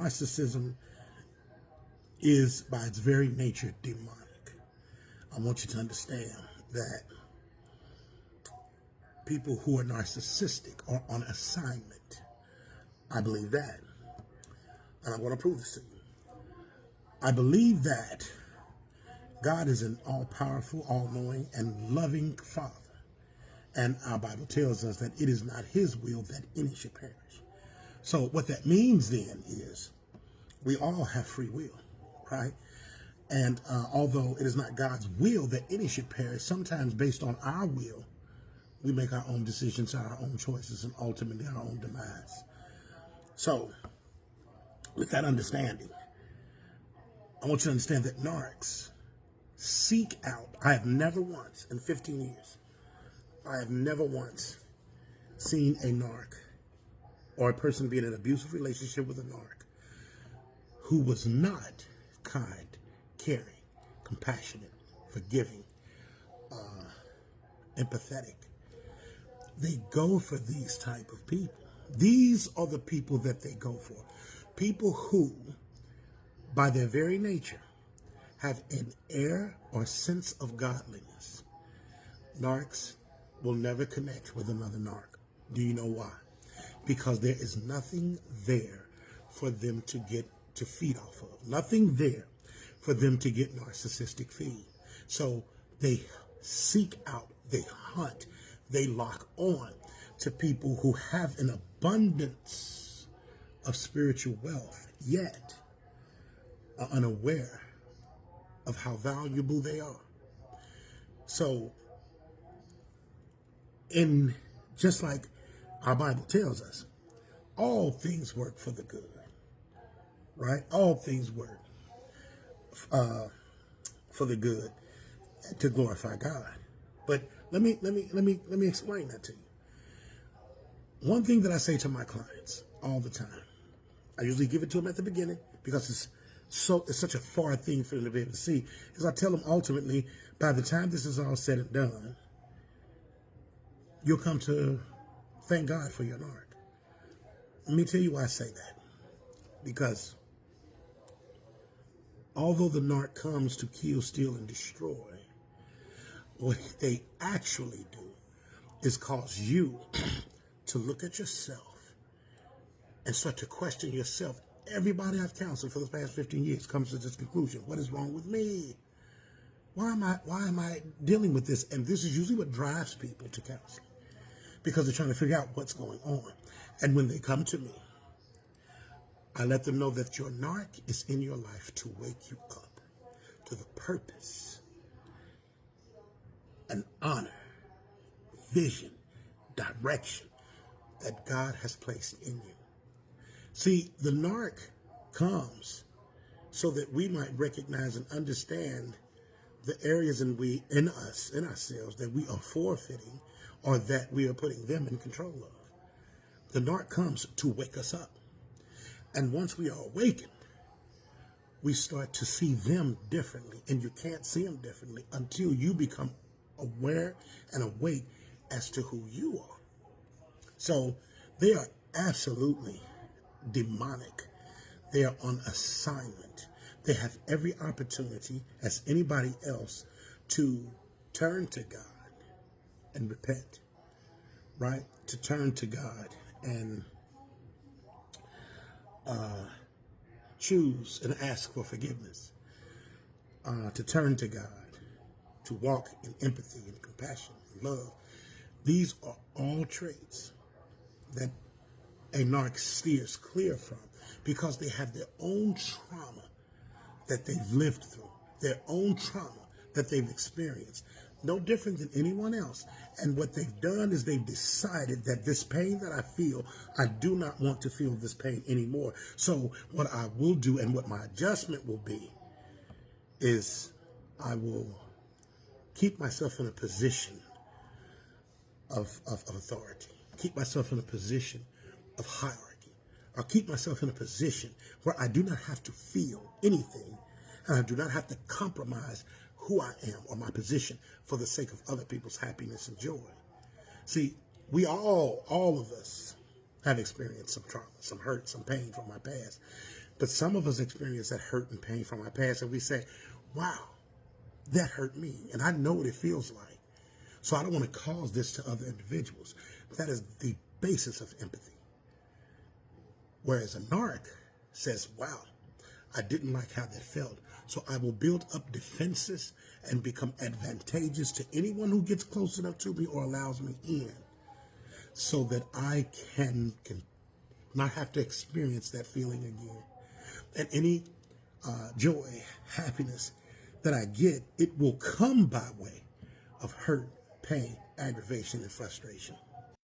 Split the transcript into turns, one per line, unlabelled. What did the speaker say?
Narcissism is by its very nature demonic. I want you to understand that people who are narcissistic are on assignment. I believe that. And I'm going to prove this to you. I believe that God is an all-powerful, all-knowing, and loving Father. And our Bible tells us that it is not his will that any should perish. So what that means then is we all have free will, right? And although it is not God's will that any should perish, sometimes based on our will, we make our own decisions, our own choices, and ultimately our own demise. So with that understanding, I want you to understand that narcs seek out. I have never once in 15 years, I have never once seen a narc or a person be in an abusive relationship with a narc who was not kind, caring, compassionate, forgiving, empathetic. They go for these type of people. These are the people that they go for. People who, by their very nature, have an air or sense of godliness. Narcs will never connect with another narc. Do you know why? Because there is nothing there for them to get to feed off of. Nothing there for them to get narcissistic feed. So they seek out, they hunt, they lock on to people who have an abundance of spiritual wealth, yet are unaware of how valuable they are. So, just like our Bible tells us, all things work for the good, right? All things work for the good to glorify God. But let me explain that to you. One thing that I say to my clients all the time, I usually give it to them at the beginning because it's such a far thing for them to be able to see, is I tell them ultimately, by the time this is all said and done, you'll come to thank God for your narc. Let me tell you why I say that. Because although the narc comes to kill, steal, and destroy, what they actually do is cause you to look at yourself and start to question yourself. Everybody I've counseled for the past 15 years comes to this conclusion. What is wrong with me? Why am I dealing with this? And this is usually what drives people to counseling, because they're trying to figure out what's going on. And when they come to me, I let them know that your narc is in your life to wake you up to the purpose and honor, vision, direction that God has placed in you. See, the narc comes so that we might recognize and understand the areas in ourselves that we are forfeiting or that we are putting them in control of. The narc comes to wake us up. And once we are awakened, we start to see them differently. And you can't see them differently until you become aware and awake as to who you are. So they are absolutely demonic. They are on assignment. They have every opportunity, as anybody else, to turn to God and repent, right? To turn to God and choose and ask for forgiveness, to turn to God, to walk in empathy and compassion and love. These are all traits that a narc steers clear from, because they have their own trauma that they've lived through, their own trauma that they've experienced, no different than anyone else. And what they've done is they've decided that this pain that I feel, I do not want to feel this pain anymore. So what I will do, and what my adjustment will be, is I will keep myself in a position of authority, keep myself in a position of hierarchy. I'll keep myself in a position where I do not have to feel anything, and I do not have to compromise who I am or my position for the sake of other people's happiness and joy. See, we all of us have experienced some trauma, some hurt, some pain from my past. But some of us experience that hurt and pain from our past, and we say, wow, that hurt me, and I know what it feels like. So I don't want to cause this to other individuals. That is the basis of empathy. Whereas a narc says, wow, I didn't like how that felt. So I will build up defenses and become advantageous to anyone who gets close enough to me or allows me in, so that I can not have to experience that feeling again. And any joy, happiness that I get, it will come by way of hurt, pain, aggravation, and frustration.